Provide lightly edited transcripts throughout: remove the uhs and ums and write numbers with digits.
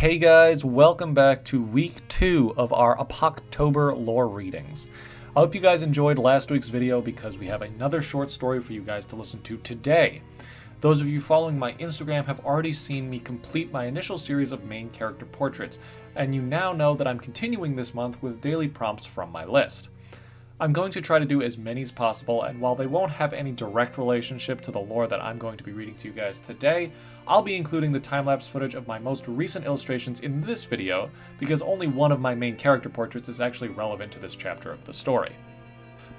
Hey guys, welcome back to week 2 of our Apoctober lore readings. I hope you guys enjoyed last week's video because we have another short story for you guys to listen to today. Those of you following my Instagram have already seen me complete my initial series of main character portraits, and you now know that I'm continuing this month with daily prompts from my list. I'm going to try to do as many as possible, and while they won't have any direct relationship to the lore that I'm going to be reading to you guys today, I'll be including the time-lapse footage of my most recent illustrations in this video because only one of my main character portraits is actually relevant to this chapter of the story.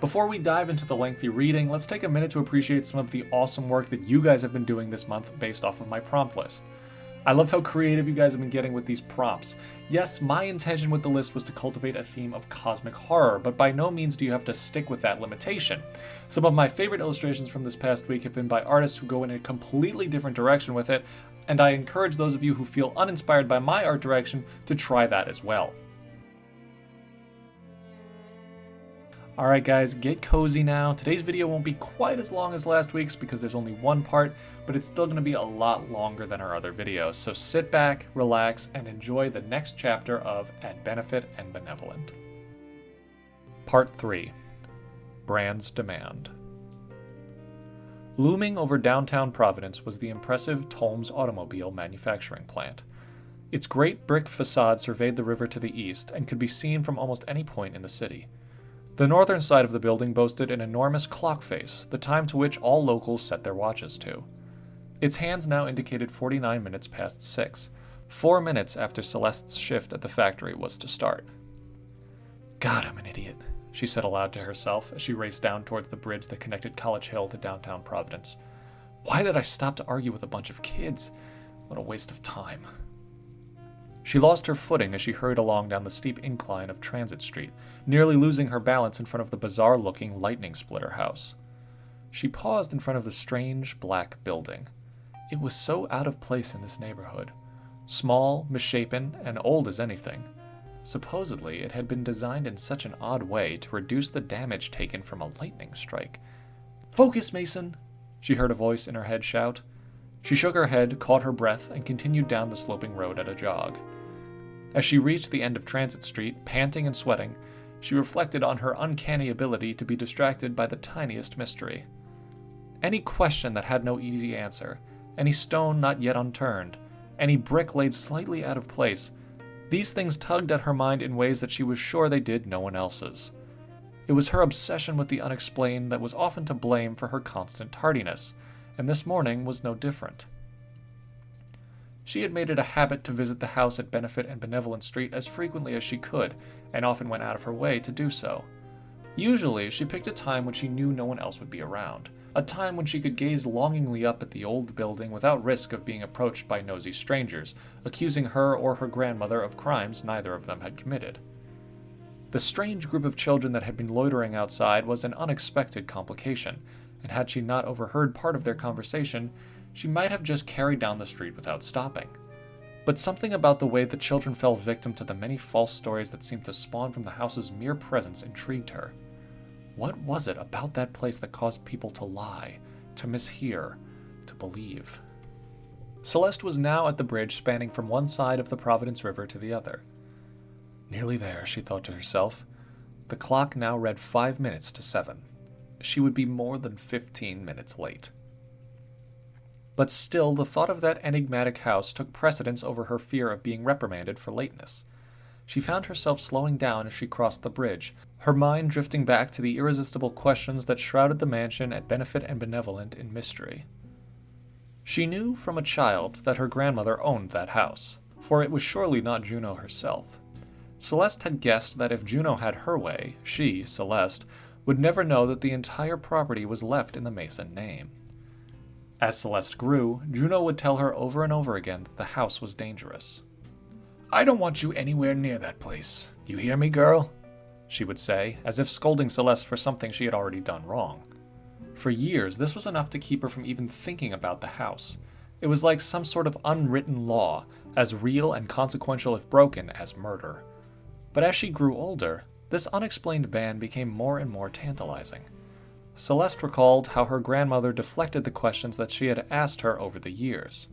Before we dive into the lengthy reading, let's take a minute to appreciate some of the awesome work that you guys have been doing this month based off of my prompt list. I love how creative you guys have been getting with these prompts. Yes, my intention with the list was to cultivate a theme of cosmic horror, but by no means do you have to stick with that limitation. Some of my favorite illustrations from this past week have been by artists who go in a completely different direction with it, and I encourage those of you who feel uninspired by my art direction to try that as well. Alright guys, get cozy now. Today's video won't be quite as long as last week's because there's only one part, but it's still going to be a lot longer than our other videos. So sit back, relax, and enjoy the next chapter of At Benefit and Benevolent. Part 3. Brand's Demand. Looming over downtown Providence was the impressive Tolmes automobile manufacturing plant. Its great brick facade surveyed the river to the east and could be seen from almost any point in the city. The northern side of the building boasted an enormous clock face, the time to which all locals set their watches to. Its hands now indicated 49 minutes past 6, 4 minutes after Celeste's shift at the factory was to start. God, I'm an idiot, she said aloud to herself as she raced down towards the bridge that connected College Hill to downtown Providence. Why did I stop to argue with a bunch of kids? What a waste of time. She lost her footing as she hurried along down the steep incline of Transit Street, nearly losing her balance in front of the bizarre-looking lightning splitter house. She paused in front of the strange, black building. It was so out of place in this neighborhood. Small, misshapen, and old as anything. Supposedly, it had been designed in such an odd way to reduce the damage taken from a lightning strike. "Focus, Mason!" she heard a voice in her head shout. She shook her head, caught her breath, and continued down the sloping road at a jog. As she reached the end of Transit Street, panting and sweating, she reflected on her uncanny ability to be distracted by the tiniest mystery. Any question that had no easy answer, any stone not yet unturned, any brick laid slightly out of place, these things tugged at her mind in ways that she was sure they did no one else's. It was her obsession with the unexplained that was often to blame for her constant tardiness, and this morning was no different. She had made it a habit to visit the house at Benefit and Benevolent Street as frequently as she could, and often went out of her way to do so. Usually, she picked a time when she knew no one else would be around, a time when she could gaze longingly up at the old building without risk of being approached by nosy strangers, accusing her or her grandmother of crimes neither of them had committed. The strange group of children that had been loitering outside was an unexpected complication, and had she not overheard part of their conversation, she might have just carried down the street without stopping. But something about the way the children fell victim to the many false stories that seemed to spawn from the house's mere presence intrigued her. What was it about that place that caused people to lie, to mishear, to believe? Celeste was now at the bridge spanning from one side of the Providence River to the other. Nearly there, she thought to herself. The clock now read 5 minutes to 7. She would be more than 15 minutes late. But still, the thought of that enigmatic house took precedence over her fear of being reprimanded for lateness. She found herself slowing down as she crossed the bridge, her mind drifting back to the irresistible questions that shrouded the mansion at Benefit and Benevolent in mystery. She knew from a child that her grandmother owned that house, for it was surely not Juno herself. Celeste had guessed that if Juno had her way, she, Celeste, would never know that the entire property was left in the Mason name. As Celeste grew, Juno would tell her over and over again that the house was dangerous. "I don't want you anywhere near that place. You hear me, girl?" she would say, as if scolding Celeste for something she had already done wrong. For years, this was enough to keep her from even thinking about the house. It was like some sort of unwritten law, as real and consequential if broken as murder. But as she grew older, this unexplained ban became more and more tantalizing. Celeste recalled how her grandmother deflected the questions that she had asked her over the years.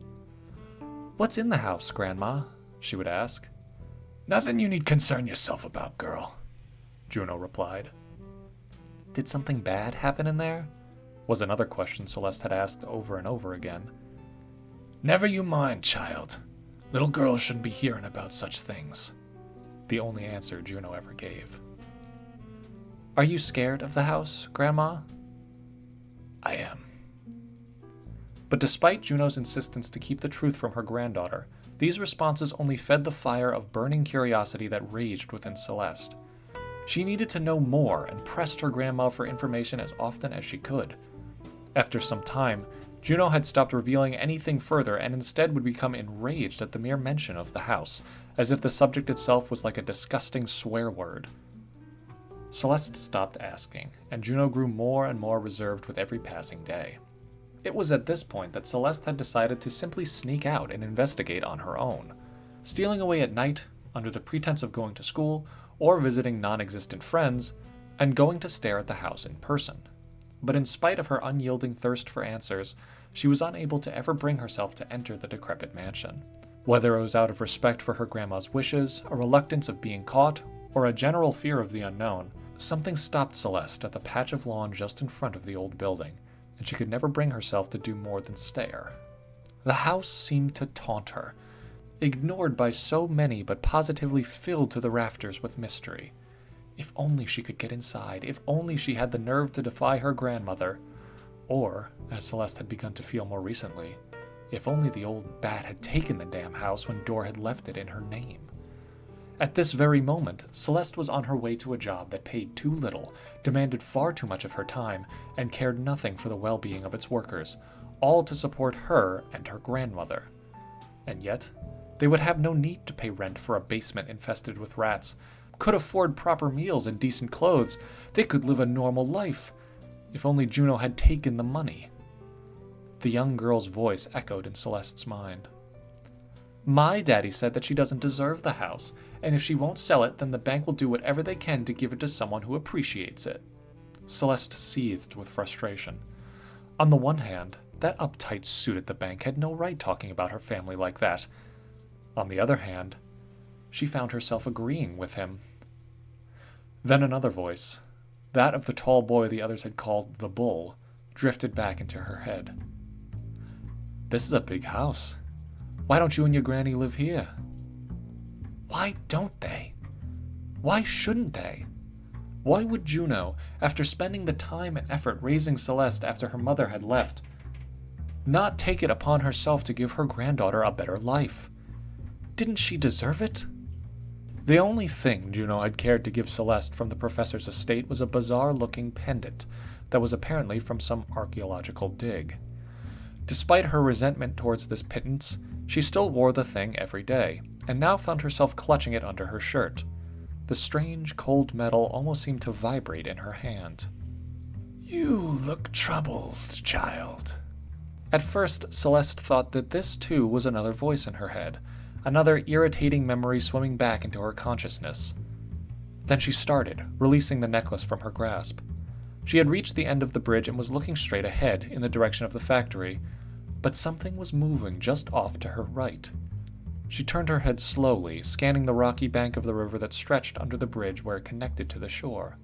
"What's in the house, Grandma?" she would ask. "Nothing you need concern yourself about, girl," Juno replied. "Did something bad happen in there?" was another question Celeste had asked over and over again. "Never you mind, child. Little girls shouldn't be hearing about such things," the only answer Juno ever gave. "Are you scared of the house, Grandma?" "I am." But despite Juno's insistence to keep the truth from her granddaughter, these responses only fed the fire of burning curiosity that raged within Celeste. She needed to know more and pressed her grandma for information as often as she could. After some time, Juno had stopped revealing anything further and instead would become enraged at the mere mention of the house, as if the subject itself was like a disgusting swear word. Celeste stopped asking, and Juno grew more and more reserved with every passing day. It was at this point that Celeste had decided to simply sneak out and investigate on her own, stealing away at night under the pretense of going to school or visiting non-existent friends, and going to stare at the house in person. But in spite of her unyielding thirst for answers, she was unable to ever bring herself to enter the decrepit mansion. Whether it was out of respect for her grandma's wishes, a reluctance of being caught, or a general fear of the unknown, something stopped Celeste at the patch of lawn just in front of the old building, and she could never bring herself to do more than stare. The house seemed to taunt her, ignored by so many but positively filled to the rafters with mystery. If only she could get inside, if only she had the nerve to defy her grandmother, or, as Celeste had begun to feel more recently, if only the old bat had taken the damn house when Dor had left it in her name. At this very moment, Celeste was on her way to a job that paid too little, demanded far too much of her time, and cared nothing for the well-being of its workers, all to support her and her grandmother. And yet, they would have no need to pay rent for a basement infested with rats, could afford proper meals and decent clothes. They could live a normal life, if only Juno had taken the money. The young girl's voice echoed in Celeste's mind. "My daddy said that she doesn't deserve the house, and if she won't sell it, then the bank will do whatever they can to give it to someone who appreciates it." Celeste seethed with frustration. On the one hand, that uptight suit at the bank had no right talking about her family like that. On the other hand, she found herself agreeing with him. Then another voice, that of the tall boy the others had called the Bull, drifted back into her head. "This is a big house. Why don't you and your granny live here?" Why don't they? Why shouldn't they? Why would Juno, after spending the time and effort raising Celeste after her mother had left, not take it upon herself to give her granddaughter a better life? Didn't she deserve it? The only thing Juno had cared to give Celeste from the professor's estate was a bizarre-looking pendant that was apparently from some archaeological dig. Despite her resentment towards this pittance, she still wore the thing every day, and now found herself clutching it under her shirt. The strange, cold metal almost seemed to vibrate in her hand. "You look troubled, child." At first, Celeste thought that this, too, was another voice in her head, another irritating memory swimming back into her consciousness. Then she started, releasing the necklace from her grasp. She had reached the end of the bridge and was looking straight ahead, in the direction of the factory, but something was moving just off to her right. She turned her head slowly, scanning the rocky bank of the river that stretched under the bridge where it connected to the shore.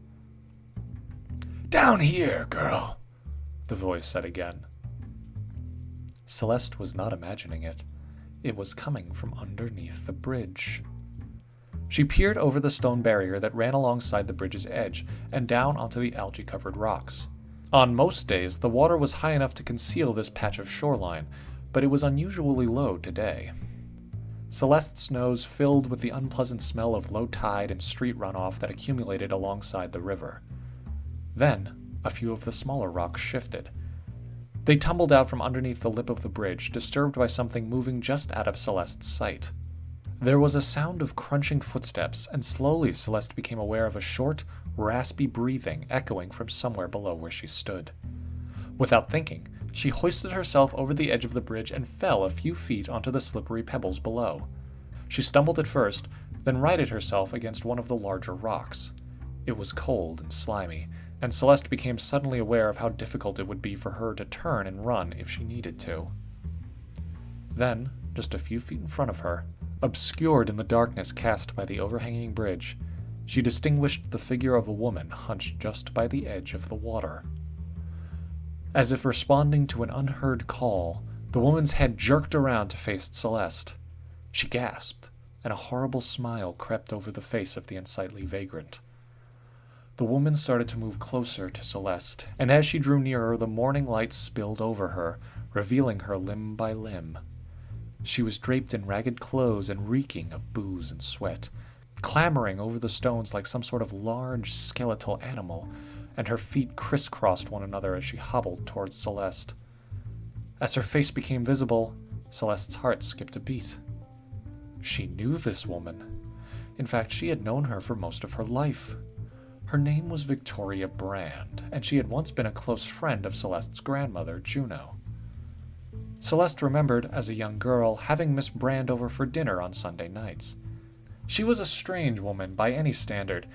"Down here, girl," the voice said again. Celeste was not imagining it. It was coming from underneath the bridge. She peered over the stone barrier that ran alongside the bridge's edge and down onto the algae-covered rocks. On most days, the water was high enough to conceal this patch of shoreline, but it was unusually low today. Celeste's nose filled with the unpleasant smell of low tide and street runoff that accumulated alongside the river. Then, a few of the smaller rocks shifted. They tumbled out from underneath the lip of the bridge, disturbed by something moving just out of Celeste's sight. There was a sound of crunching footsteps, and slowly Celeste became aware of a short, raspy breathing echoing from somewhere below where she stood. Without thinking, she hoisted herself over the edge of the bridge and fell a few feet onto the slippery pebbles below. She stumbled at first, then righted herself against one of the larger rocks. It was cold and slimy, and Celeste became suddenly aware of how difficult it would be for her to turn and run if she needed to. Then, just a few feet in front of her, Obscured in the darkness cast by the overhanging bridge, she distinguished the figure of a woman hunched just by the edge of the water. As if responding to an unheard call, the woman's head jerked around to face Celeste. She gasped, and a horrible smile crept over the face of the unsightly vagrant. The woman started to move closer to Celeste, and as she drew nearer, the morning light spilled over her, revealing her limb by limb. She was draped in ragged clothes and reeking of booze and sweat, clambering over the stones like some sort of large skeletal animal, and her feet crisscrossed one another as she hobbled towards Celeste. As her face became visible, Celeste's heart skipped a beat. She knew this woman. In fact, she had known her for most of her life. Her name was Victoria Brand, and she had once been a close friend of Celeste's grandmother, Juno. Celeste remembered, as a young girl, having Miss Brand over for dinner on Sunday nights. She was a strange woman by any standard,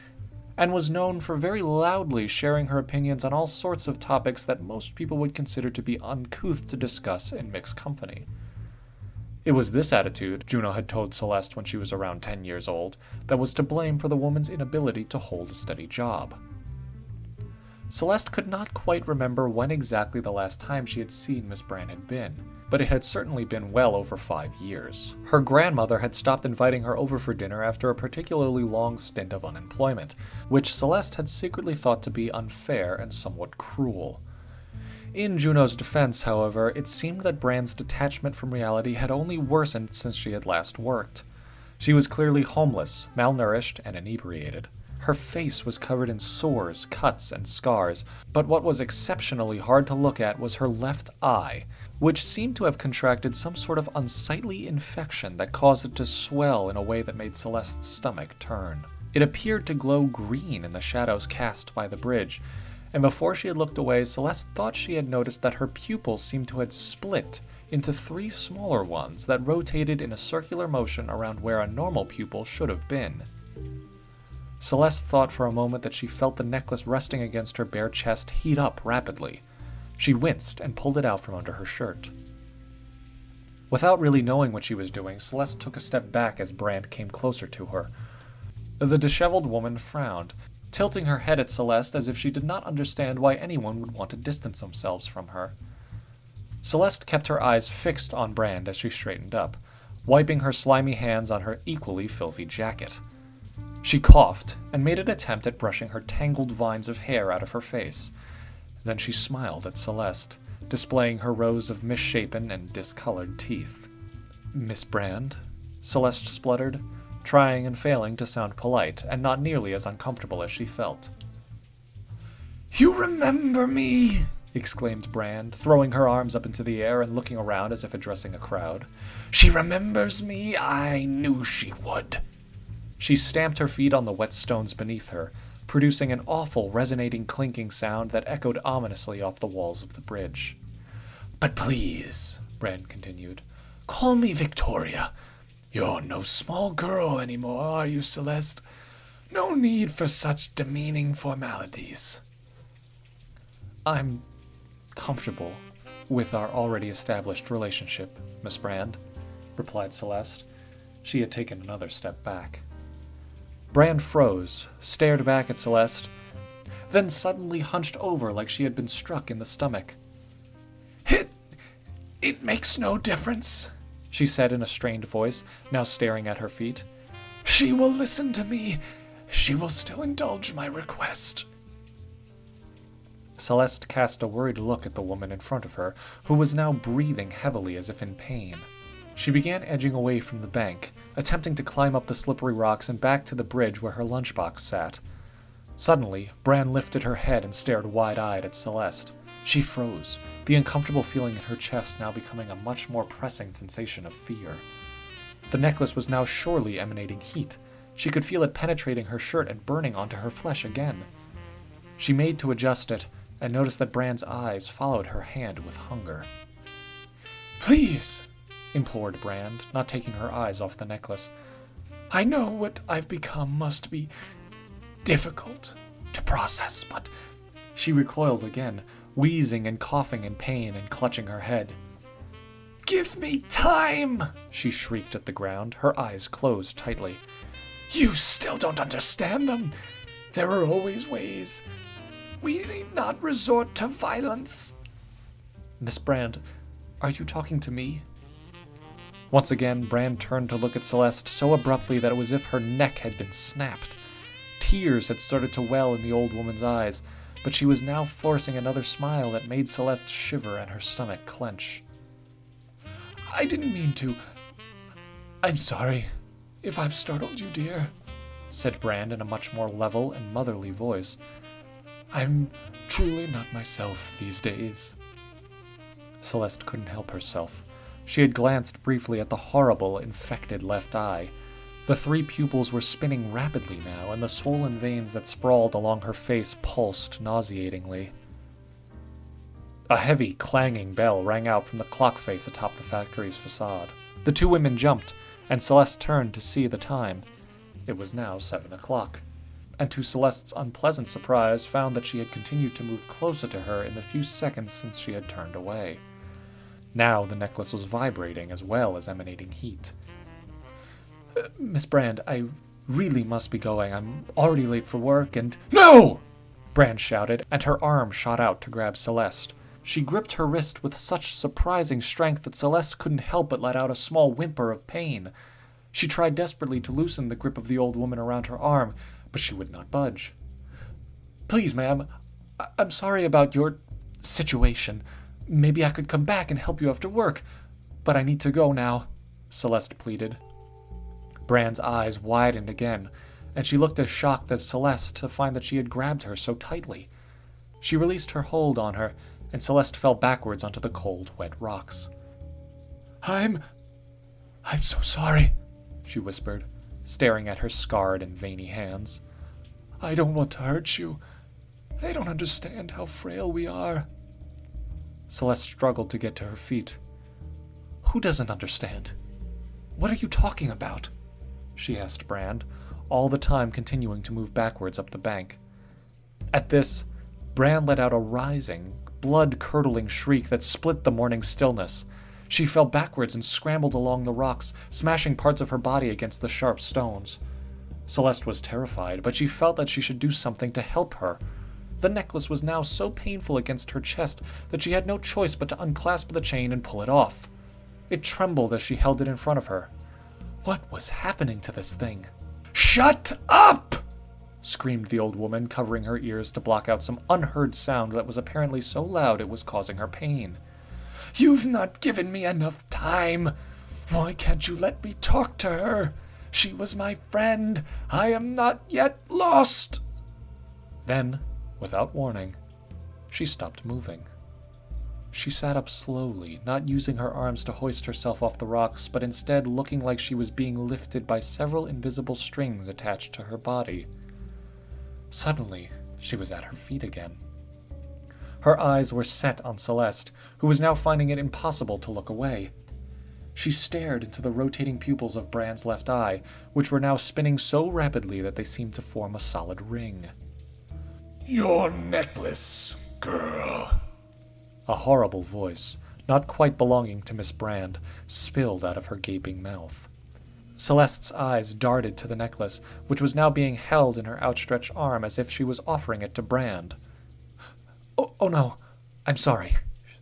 and was known for very loudly sharing her opinions on all sorts of topics that most people would consider to be uncouth to discuss in mixed company. It was this attitude, Juno had told Celeste when she was around 10 years old, that was to blame for the woman's inability to hold a steady job. Celeste could not quite remember when exactly the last time she had seen Miss Brand had been, but it had certainly been well over 5 years. Her grandmother had stopped inviting her over for dinner after a particularly long stint of unemployment, which Celeste had secretly thought to be unfair and somewhat cruel. In Juno's defense, however, it seemed that Brand's detachment from reality had only worsened since she had last worked. She was clearly homeless, malnourished, and inebriated. Her face was covered in sores, cuts, and scars, but what was exceptionally hard to look at was her left eye, which seemed to have contracted some sort of unsightly infection that caused it to swell in a way that made Celeste's stomach turn. It appeared to glow green in the shadows cast by the bridge, and before she had looked away, Celeste thought she had noticed that her pupils seemed to have split into 3 smaller ones that rotated in a circular motion around where a normal pupil should have been. Celeste thought for a moment that she felt the necklace resting against her bare chest heat up rapidly. She winced and pulled it out from under her shirt. Without really knowing what she was doing, Celeste took a step back as Brand came closer to her. The disheveled woman frowned, tilting her head at Celeste as if she did not understand why anyone would want to distance themselves from her. Celeste kept her eyes fixed on Brand as she straightened up, wiping her slimy hands on her equally filthy jacket. She coughed and made an attempt at brushing her tangled vines of hair out of her face. Then she smiled at Celeste, displaying her rows of misshapen and discolored teeth. "Miss Brand?" Celeste spluttered, trying and failing to sound polite and not nearly as uncomfortable as she felt. "You remember me!" exclaimed Brand, throwing her arms up into the air and looking around as if addressing a crowd. "She remembers me! I knew she would!" She stamped her feet on the wet stones beneath her, producing an awful resonating clinking sound that echoed ominously off the walls of the bridge. "But please," Brand continued, "call me Victoria. You're no small girl anymore, are you, Celeste? No need for such demeaning formalities." "I'm comfortable with our already established relationship, Miss Brand," replied Celeste. She had taken another step back. Brand froze, stared back at Celeste, then suddenly hunched over like she had been struck in the stomach. It makes no difference," she said in a strained voice, now staring at her feet. "She will listen to me. She will still indulge my request." Celeste cast a worried look at the woman in front of her, who was now breathing heavily as if in pain. She began edging away from the bank, attempting to climb up the slippery rocks and back to the bridge where her lunchbox sat. Suddenly, Bran lifted her head and stared wide-eyed at Celeste. She froze, the uncomfortable feeling in her chest now becoming a much more pressing sensation of fear. The necklace was now surely emanating heat. She could feel it penetrating her shirt and burning onto her flesh again. She made to adjust it, and noticed that Bran's eyes followed her hand with hunger. "Please," implored Brand, not taking her eyes off the necklace. "I know what I've become must be difficult to process, but—" She recoiled again, wheezing and coughing in pain and clutching her head. Give me time, she shrieked at the ground, her eyes closed tightly. You still don't understand them. There are always ways. We need not resort to violence. Miss Brand, are you talking to me? Once again, Brand turned to look at Celeste so abruptly that it was as if her neck had been snapped. Tears had started to well in the old woman's eyes, but she was now forcing another smile that made Celeste shiver and her stomach clench. I didn't mean to. I'm sorry if I've startled you, dear, said Brand in a much more level and motherly voice. I'm truly not myself these days. Celeste couldn't help herself. She had glanced briefly at the horrible, infected left eye. The 3 pupils were spinning rapidly now, and the swollen veins that sprawled along her face pulsed nauseatingly. A heavy, clanging bell rang out from the clock face atop the factory's facade. The 2 women jumped, and Celeste turned to see the time. It was now 7 o'clock, and to Celeste's unpleasant surprise found that she had continued to move closer to her in the few seconds since she had turned away. Now the necklace was vibrating as well as emanating heat. Miss Brand, I really must be going. I'm already late for work and— No! Brand shouted, and her arm shot out to grab Celeste. She gripped her wrist with such surprising strength that Celeste couldn't help but let out a small whimper of pain. She tried desperately to loosen the grip of the old woman around her arm, but she would not budge. Please, ma'am, I'm sorry about your situation. Maybe I could come back and help you after work, but I need to go now, Celeste pleaded. Brand's eyes widened again, and she looked as shocked as Celeste to find that she had grabbed her so tightly. She released her hold on her, and Celeste fell backwards onto the cold, wet rocks. I'm so sorry, she whispered, staring at her scarred and veiny hands. I don't want to hurt you. They don't understand how frail we are. Celeste struggled to get to her feet. Who doesn't understand? What are you talking about? She asked Brand, all the time continuing to move backwards up the bank. At this, Brand let out a rising, blood-curdling shriek that split the morning stillness. She fell backwards and scrambled along the rocks, smashing parts of her body against the sharp stones. Celeste was terrified, but she felt that she should do something to help her. The necklace was now so painful against her chest that she had no choice but to unclasp the chain and pull it off. It trembled as she held it in front of her. What was happening to this thing? Shut up! Screamed the old woman, covering her ears to block out some unheard sound that was apparently so loud it was causing her pain. You've not given me enough time. Why can't you let me talk to her? She was my friend. I am not yet lost. Then, without warning, she stopped moving. She sat up slowly, not using her arms to hoist herself off the rocks, but instead looking like she was being lifted by several invisible strings attached to her body. Suddenly, she was at her feet again. Her eyes were set on Celeste, who was now finding it impossible to look away. She stared into the rotating pupils of Brand's left eye, which were now spinning so rapidly that they seemed to form a solid ring. Your necklace, girl. A horrible voice, not quite belonging to Miss Brand, spilled out of her gaping mouth. Celeste's eyes darted to the necklace, which was now being held in her outstretched arm as if she was offering it to Brand. Oh no, I'm sorry.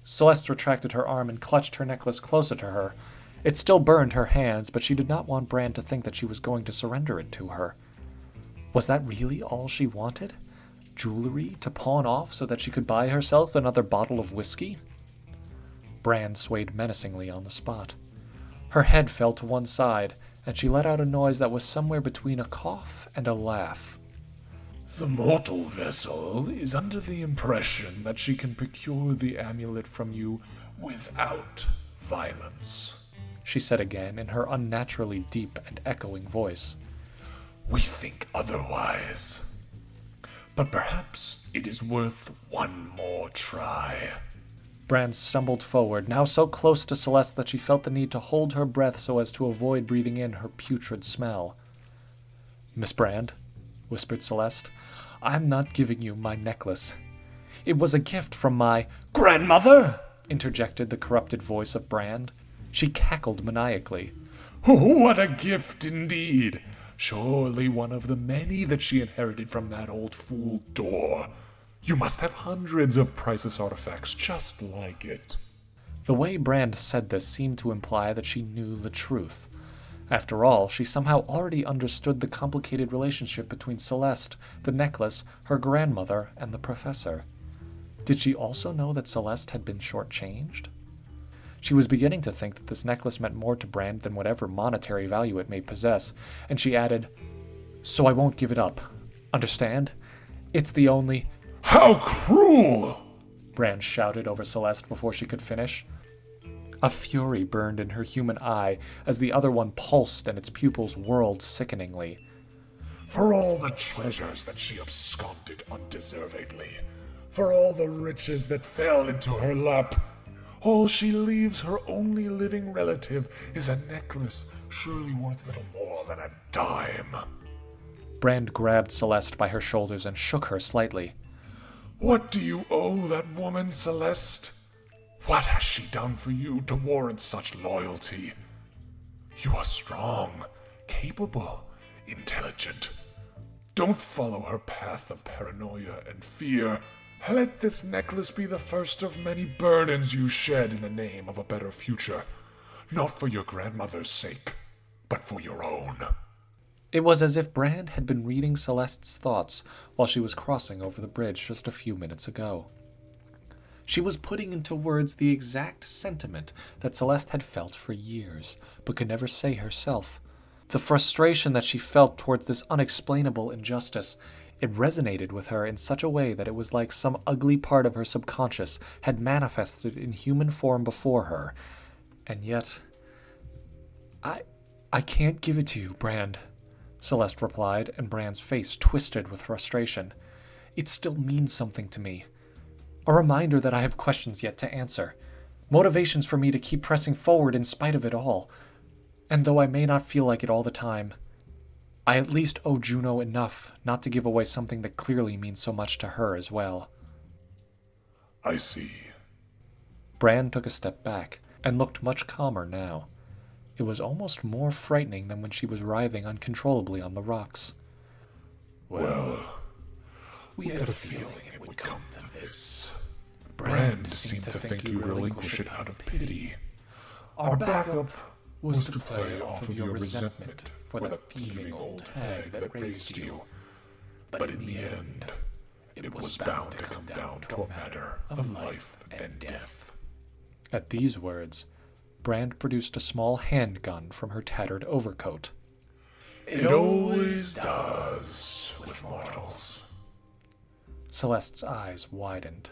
Celeste retracted her arm and clutched her necklace closer to her. It still burned her hands, but she did not want Brand to think that she was going to surrender it to her. Was that really all she wanted? Jewelry to pawn off so that she could buy herself another bottle of whiskey? Brand swayed menacingly on the spot. Her head fell to one side, and she let out a noise that was somewhere between a cough and a laugh. The mortal vessel is under the impression that she can procure the amulet from you without violence, she said again in her unnaturally deep and echoing voice. We think otherwise. But perhaps it is worth one more try. Brand stumbled forward, now so close to Celeste that she felt the need to hold her breath so as to avoid breathing in her putrid smell. Miss Brand, whispered Celeste, I'm not giving you my necklace. It was a gift from my— Grandmother! Interjected the corrupted voice of Brand. She cackled maniacally. What a gift indeed! Surely one of the many that she inherited from that old fool Dor. You must have hundreds of priceless artifacts just like it. The way Brand said this seemed to imply that she knew the truth. After all, she somehow already understood the complicated relationship between Celeste, the necklace, her grandmother, and the professor. Did she also know that Celeste had been shortchanged? She was beginning to think that this necklace meant more to Brand than whatever monetary value it may possess, and she added, "So I won't give it up. Understand? It's the only—" How cruel! Brand shouted over Celeste before she could finish. A fury burned in her human eye as the other one pulsed and its pupils whirled sickeningly. For all the treasures that she absconded undeservedly, for all the riches that fell into her lap, all she leaves her only living relative is a necklace surely worth little more than a dime. Brand grabbed Celeste by her shoulders and shook her slightly. What do you owe that woman, Celeste? What has she done for you to warrant such loyalty? You are strong, capable, intelligent. Don't follow her path of paranoia and fear. Let this necklace be the first of many burdens you shed in the name of a better future. Not for your grandmother's sake, but for your own. It was as if Brand had been reading Celeste's thoughts while she was crossing over the bridge just a few minutes ago. She was putting into words the exact sentiment that Celeste had felt for years, but could never say herself. The frustration that she felt towards this unexplainable injustice, it resonated with her in such a way that it was like some ugly part of her subconscious had manifested in human form before her. And yet, I can't give it to you, Brand, Celeste replied, and Brand's face twisted with frustration. It still means something to me. A reminder that I have questions yet to answer. Motivations for me to keep pressing forward in spite of it all. And though I may not feel like it all the time, I at least owe Juno enough not to give away something that clearly means so much to her as well. I see. Brand took a step back and looked much calmer now. It was almost more frightening than when she was writhing uncontrollably on the rocks. Well, we had a feeling it would come to this. Brand seemed to think you'd relinquish it out of pity. Our backup was to play off of your resentment for the thieving old hag that raised you. But in the end, it was bound to come down to a matter of life and death. At these words, Brand produced a small handgun from her tattered overcoat. It always does with mortals. Celeste's eyes widened.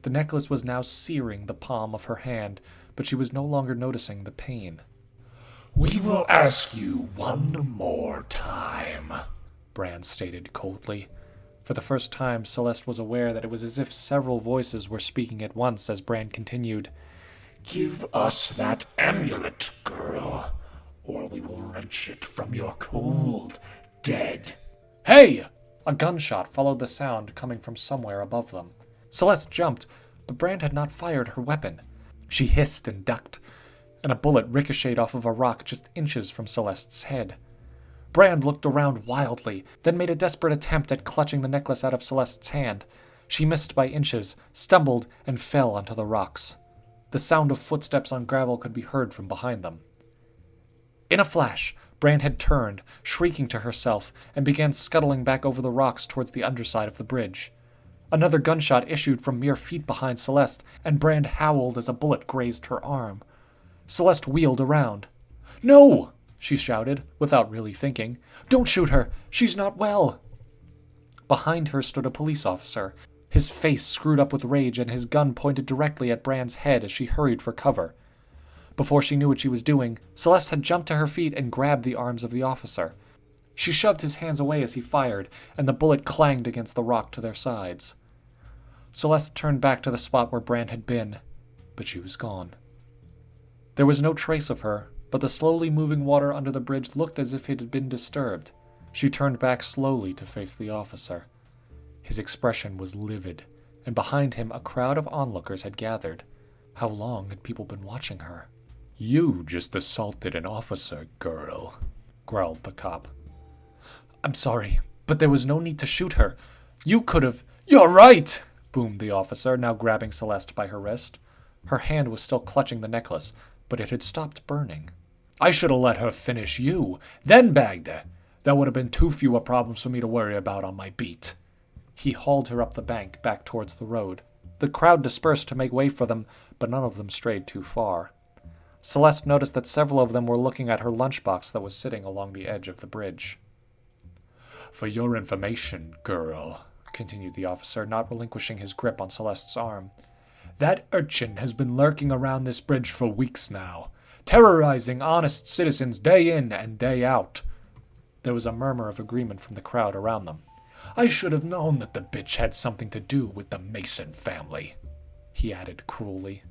The necklace was now searing the palm of her hand, but she was no longer noticing the pain. We will ask you one more time, Brand stated coldly. For the first time, Celeste was aware that it was as if several voices were speaking at once as Brand continued. Give us that amulet, girl, or we will wrench it from your cold, dead. Hey! A gunshot followed the sound coming from somewhere above them. Celeste jumped, but Brand had not fired her weapon. She hissed and ducked, and a bullet ricocheted off of a rock just inches from Celeste's head. Brand looked around wildly, then made a desperate attempt at clutching the necklace out of Celeste's hand. She missed by inches, stumbled, and fell onto the rocks. The sound of footsteps on gravel could be heard from behind them. In a flash, Brand had turned, shrieking to herself, and began scuttling back over the rocks towards the underside of the bridge. Another gunshot issued from mere feet behind Celeste, and Brand howled as a bullet grazed her arm. Celeste wheeled around. "No!" she shouted, without really thinking. "Don't shoot her! She's not well!" Behind her stood a police officer, his face screwed up with rage and his gun pointed directly at Brand's head as she hurried for cover. Before she knew what she was doing, Celeste had jumped to her feet and grabbed the arms of the officer. She shoved his hands away as he fired, and the bullet clanged against the rock to their sides. Celeste turned back to the spot where Brand had been, but she was gone. There was no trace of her, but the slowly moving water under the bridge looked as if it had been disturbed. She turned back slowly to face the officer. His expression was livid, and behind him a crowd of onlookers had gathered. How long had people been watching her? You just assaulted an officer, girl, growled the cop. I'm sorry, but there was no need to shoot her. You could have. You're right, boomed the officer, now grabbing Celeste by her wrist. Her hand was still clutching the necklace, but it had stopped burning. I should have let her finish you, then bagged her. That would have been too few problems for me to worry about on my beat. He hauled her up the bank, back towards the road. The crowd dispersed to make way for them, but none of them strayed too far. Celeste noticed that several of them were looking at her lunchbox that was sitting along the edge of the bridge. For your information, girl, continued the officer, not relinquishing his grip on Celeste's arm, that urchin has been lurking around this bridge for weeks now, terrorizing honest citizens day in and day out. There was a murmur of agreement from the crowd around them. I should have known that the bitch had something to do with the Mason family, he added cruelly.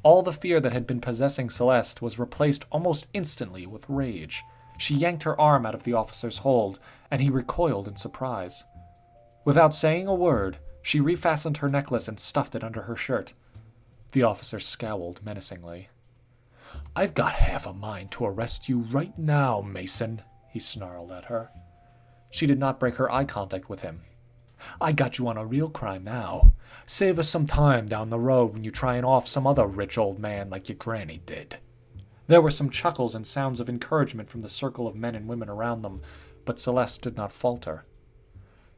All the fear that had been possessing Celeste was replaced almost instantly with rage. She yanked her arm out of the officer's hold, and he recoiled in surprise. Without saying a word, she refastened her necklace and stuffed it under her shirt. The officer scowled menacingly. I've got half a mind to arrest you right now, Mason, he snarled at her. She did not break her eye contact with him. I got you on a real crime now. Save us some time down the road when you try and off some other rich old man like your granny did. There were some chuckles and sounds of encouragement from the circle of men and women around them, but Celeste did not falter.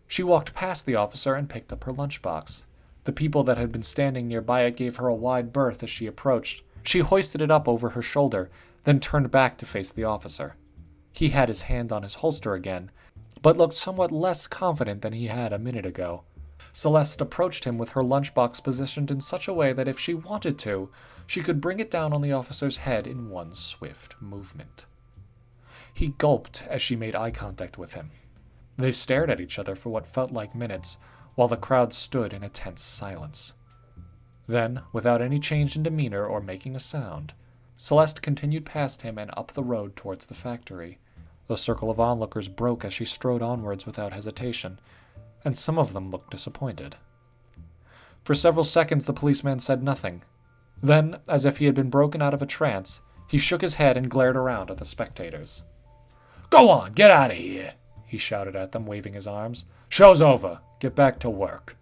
She walked past the officer and picked up her lunchbox. The people that had been standing nearby it gave her a wide berth as she approached. She hoisted it up over her shoulder, then turned back to face the officer. He had his hand on his holster again, but looked somewhat less confident than he had a minute ago. Celeste approached him with her lunchbox positioned in such a way that if she wanted to, she could bring it down on the officer's head in one swift movement. He gulped as she made eye contact with him. They stared at each other for what felt like minutes, while the crowd stood in a tense silence. Then, without any change in demeanor or making a sound, Celeste continued past him and up the road towards the factory. The circle of onlookers broke as she strode onwards without hesitation, and some of them looked disappointed. For several seconds the policeman said nothing. Then, as if he had been broken out of a trance, he shook his head and glared around at the spectators. Go on, get out of here, he shouted at them, waving his arms. Show's over. Get back to work.